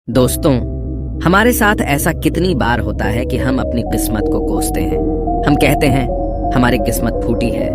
दोस्तों, हमारे साथ ऐसा कितनी बार होता है कि हम अपनी किस्मत को कोसते हैं। हम कहते हैं हमारी किस्मत फूटी है,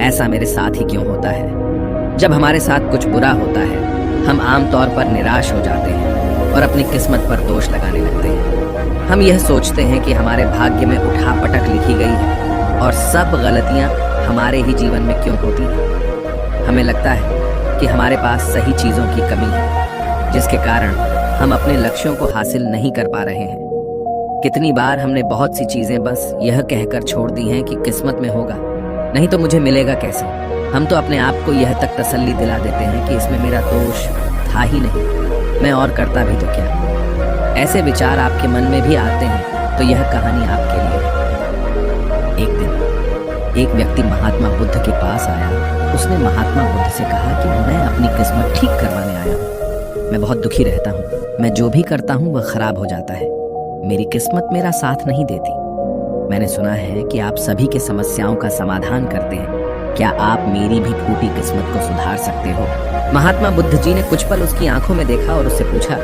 ऐसा मेरे साथ ही क्यों होता है। जब हमारे साथ कुछ बुरा होता है हम आमतौर पर निराश हो जाते हैं और अपनी किस्मत पर दोष लगाने लगते हैं। हम यह सोचते हैं कि हमारे भाग्य में उठापटक लिखी गई है और सब गलतियां हमारे ही जीवन में क्यों होती हैं। हमें लगता है कि हमारे पास सही चीज़ों की कमी है, जिसके कारण हम अपने लक्ष्यों को हासिल नहीं कर पा रहे हैं। कितनी बार हमने बहुत सी चीजें बस यह कहकर छोड़ दी हैं कि किस्मत में होगा, नहीं तो मुझे मिलेगा कैसे। हम तो अपने आप को यह तक तसल्ली दिला देते हैं कि इसमें मेरा दोष था ही नहीं, मैं और करता भी तो क्या। ऐसे विचार आपके मन में भी आते हैं तो यह कहानी आपके लिए है। एक दिन एक व्यक्ति महात्मा बुद्ध के पास आया। उसने महात्मा बुद्ध से कहा कि मैं अपनी किस्मत ठीक करवाने आया हूँ। मैं बहुत दुखी रहता हूँ, मैं जो भी करता हूँ वह खराब हो जाता है, मेरी किस्मत मेरा साथ नहीं देती। मैंने सुना है कि आप सभी के समस्याओं का समाधान करते हैं, क्या आप मेरी भी फूटी किस्मत को सुधार सकते हो। महात्मा बुद्ध जी ने कुछ पल उसकी आंखों में देखा और उससे पूछा,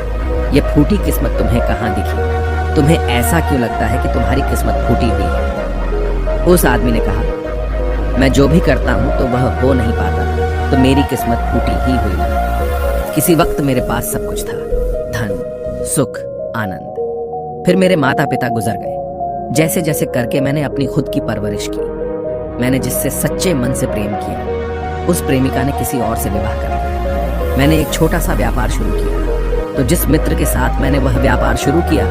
यह फूटी किस्मत तुम्हें कहाँ दिखी? तुम्हें ऐसा क्यों लगता है कि तुम्हारी किस्मत फूटी हुई है? उस आदमी ने कहा, मैं जो भी करता हूँ तो वह हो नहीं पाता, तो मेरी किस्मत फूटी ही हुई है। किसी वक्त मेरे पास सब कुछ था, धन, सुख, आनंद। फिर मेरे माता पिता गुजर गए। जैसे जैसे करके मैंने अपनी खुद की परवरिश की। मैंने जिससे सच्चे मन से प्रेम किया, उस प्रेमिका ने किसी और से विवाह कर लिया। मैंने एक छोटा सा व्यापार शुरू किया, तो जिस मित्र के साथ मैंने वह व्यापार शुरू किया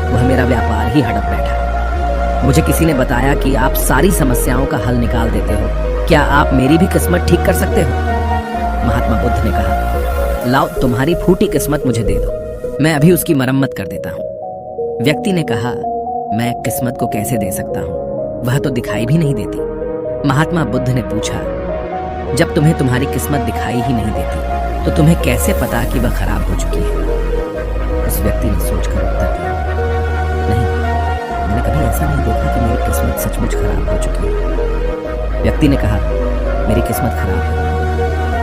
वह मेरा व्यापार ही हड़प बैठा। मुझे किसी ने बताया कि आप सारी समस्याओं का हल निकाल देते हो, क्या आप मेरी भी किस्मत ठीक कर सकते हो? महात्मा बुद्ध ने कहा, लाओ तुम्हारी फूटी किस्मत मुझे दे दो, मैं अभी उसकी मरम्मत कर देता हूँ। व्यक्ति ने कहा, मैं किस्मत को कैसे दे सकता हूँ, वह तो दिखाई भी नहीं देती। महात्मा बुद्ध ने पूछा, जब तुम्हें तुम्हारी किस्मत दिखाई ही नहीं देती तो तुम्हें कैसे पता कि वह खराब हो चुकी है? उस व्यक्ति ने सोचकर उत्तर दिया, नहीं, मैंने कभी ऐसा नहीं देखा कि मेरी किस्मत सचमुच खराब हो चुकी है। व्यक्ति ने कहा, मेरी किस्मत खराब है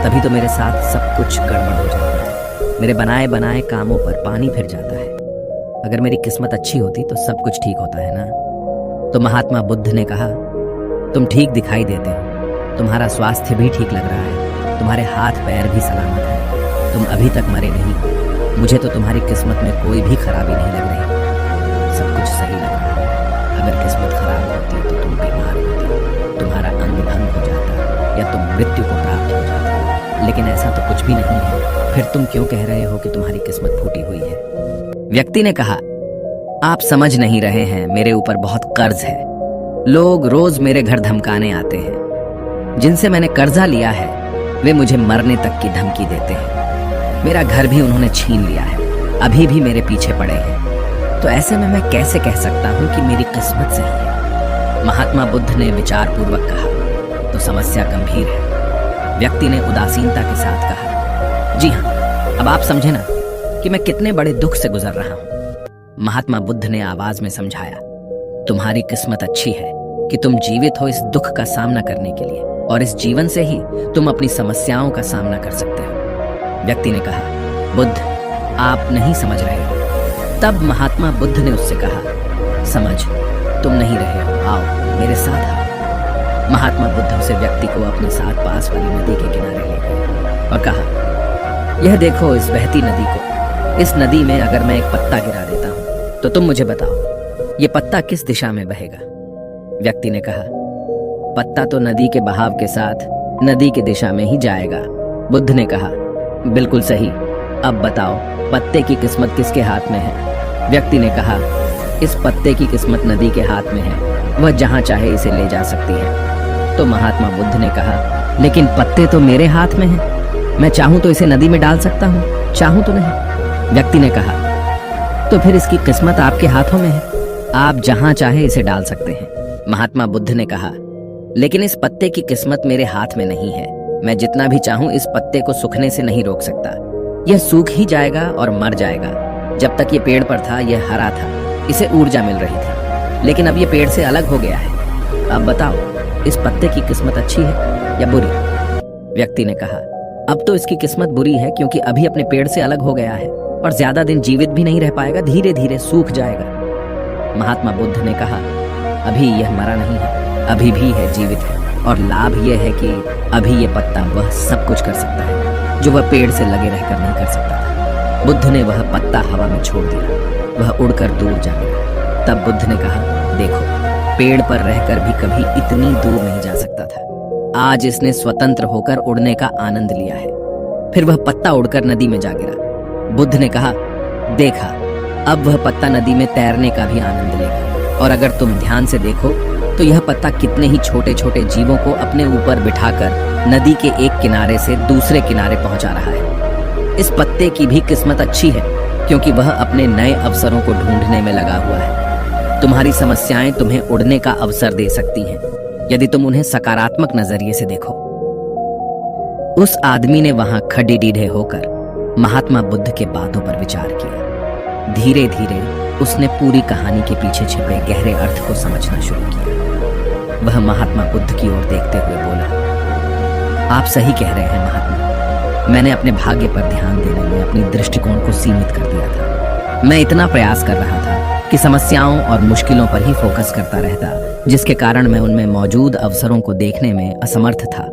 तभी तो मेरे साथ सब कुछ गड़बड़ हो जाता है, मेरे बनाए बनाए कामों पर पानी फिर जाता है। अगर मेरी किस्मत अच्छी होती तो सब कुछ ठीक होता है ना। तो महात्मा बुद्ध ने कहा, तुम ठीक दिखाई देते हो, तुम्हारा स्वास्थ्य भी ठीक लग रहा है, तुम्हारे हाथ पैर भी सलामत है, तुम अभी तक मरे नहीं। मुझे तो तुम्हारी किस्मत में कोई भी खराबी नहीं लग रही, सब कुछ सही लग रहा है। अगर किस्मत खराब होती तो तुम बीमार होती, तुम्हारा अंग भंग हो जाता या तुम मृत्यु को प्राप्त हो जाते, लेकिन ऐसा तो कुछ भी नहीं है। फिर तुम क्यों कह रहे हो कि तुम्हारी किस्मत फूटी हुई है? व्यक्ति ने कहा, आप समझ नहीं रहे हैं, मेरे ऊपर बहुत कर्ज है। लोग रोज मेरे घर धमकाने आते हैं। जिनसे मैंने कर्जा लिया है वे मुझे मरने तक की धमकी देते हैं। मेरा घर भी उन्होंने छीन लिया है, अभी भी मेरे पीछे पड़े हैं। तो ऐसे में मैं कैसे कह सकता हूँ कि मेरी किस्मत सही है? महात्मा बुद्ध ने विचार पूर्वक कहा, तो समस्या गंभीर है। व्यक्ति ने उदासीनता के साथ कहा, जी हाँ, अब आप समझे ना कि मैं कितने बड़े दुख से गुजर रहा हूँ। महात्मा बुद्ध ने आवाज में समझाया, तुम्हारी किस्मत अच्छी है कि तुम जीवित हो इस दुख का सामना करने के लिए, और इस जीवन से ही तुम अपनी समस्याओं का सामना कर सकते हो। व्यक्ति ने कहा, बुद्ध, आप नहीं समझ रहे हो। तब महात्मा बुद्ध ने उससे कहा, समझ तुम नहीं रहे हो, आओ मेरे साथ आओ। महात्मा बुद्ध उसे व्यक्ति को अपने साथ पास वाली नदी के किनारे ले गए और कहा, यह देखो इस बहती नदी को, इस नदी में अगर मैं एक पत्ता गिरा देता हूँ तो तुम मुझे बताओ, ये पत्ता किस दिशा में बहेगा? व्यक्ति ने कहा, पत्ता तो नदी के बहाव के साथ नदी की दिशा में ही जाएगा। बुद्ध ने कहा, बिल्कुल सही, अब बताओ पत्ते की किस्मत किसके हाथ में है? व्यक्ति ने कहा, इस पत्ते की किस्मत नदी के हाथ में है, वह जहां चाहे इसे ले जा सकती है। तो महात्मा बुद्ध ने कहा, लेकिन पत्ते तो मेरे हाथ में हैं, मैं चाहूं तो इसे नदी में डाल सकता हूं, चाहूं तो नहीं। व्यक्ति ने कहा, तो फिर इसकी किस्मत आपके हाथों में है, आप जहां चाहे इसे डाल सकते हैं। महात्मा बुद्ध ने कहा, लेकिन इस पत्ते की किस्मत मेरे हाथ में नहीं है, मैं जितना भी चाहूं इस पत्ते को सूखने से नहीं रोक सकता, यह सूख ही जाएगा और मर जाएगा। जब तक ये पेड़ पर था यह हरा था, इसे ऊर्जा मिल रही थी, लेकिन अब ये पेड़ से अलग हो गया है। अब बताओ इस पत्ते की किस्मत अच्छी है या बुरी? व्यक्ति ने कहा, अब तो इसकी किस्मत बुरी है क्योंकि अभी अपने पेड़ से अलग हो गया है। और ज्यादा दिन जीवित भी नहीं रह पाएगा, धीरे धीरे सूख जाएगा। महात्मा बुद्ध ने कहा, अभी यह मरा नहीं है, अभी भी है, जीवित है, और लाभ यह है कि अभी ये पत्ता वह सब कुछ कर सकता है जो वह पेड़ से लगे रहकर नहीं कर सकता था। बुद्ध ने वह पत्ता हवा में छोड़ दिया, वह उड़कर दूर जा गया। तब बुद्ध ने कहा, देखो, पेड़ पर रहकर भी कभी इतनी दूर नहीं जा सकता था। आज इसने स्वतंत्र होकर उड़ने का आनंद लिया है। फिर वह पत्ता उड़कर नदी में जा गिरा। बुद्ध ने कहा, देखा, अब वह पत्ता नदी में तैरने का भी आनंद लेगा। और अगर तुम ध्यान से देखो तो यह पत्ता कितने ही छोटे छोटे जीवों को अपने ऊपर बिठाकर नदी के एक किनारे से दूसरे किनारे पहुंचा रहा है। इस पत्ते की भी किस्मत अच्छी है, क्योंकि वह अपने नए अवसरों को ढूंढने में लगा हुआ है। तुम्हारी समस्याएं तुम्हें उड़ने का अवसर दे सकती हैं, यदि तुम उन्हें सकारात्मक नजरिए से देखो। उस आदमी ने वहां खड़े डीढ़े होकर महात्मा बुद्ध के बातों पर विचार किया। धीरे धीरे उसने पूरी कहानी के पीछे छिपे गहरे अर्थ को समझना शुरू किया। वह महात्मा बुद्ध की ओर देखते हुए बोला, आप सही कह रहे हैं महात्मा, मैंने अपने भाग्य पर ध्यान देने में अपनी दृष्टिकोण को सीमित कर दिया था। मैं इतना प्रयास कर रहा था कि समस्याओं और मुश्किलों पर ही फोकस करता रहता, जिसके कारण मैं उनमें मौजूद अवसरों को देखने में असमर्थ था।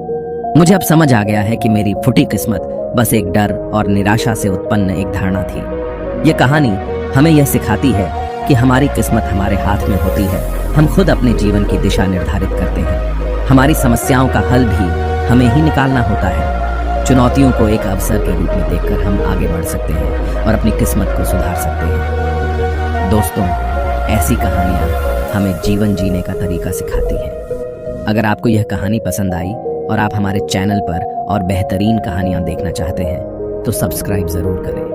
मुझे अब समझ आ गया है कि मेरी फूटी किस्मत बस एक डर और निराशा से उत्पन्न एक धारणा थी। यह कहानी हमें यह सिखाती है कि हमारी किस्मत हमारे हाथ में होती है। हम खुद अपने जीवन की दिशा निर्धारित करते हैं। हमारी समस्याओं का हल भी हमें ही निकालना होता है। चुनौतियों को एक अवसर के रूप में देखकर हम आगे बढ़ सकते हैं और अपनी किस्मत को सुधार सकते हैं। दोस्तों, ऐसी कहानियां हमें जीवन जीने का तरीका सिखाती हैं। अगर आपको यह कहानी पसंद आई और आप हमारे चैनल पर और बेहतरीन कहानियां देखना चाहते हैं तो सब्सक्राइब जरूर करें।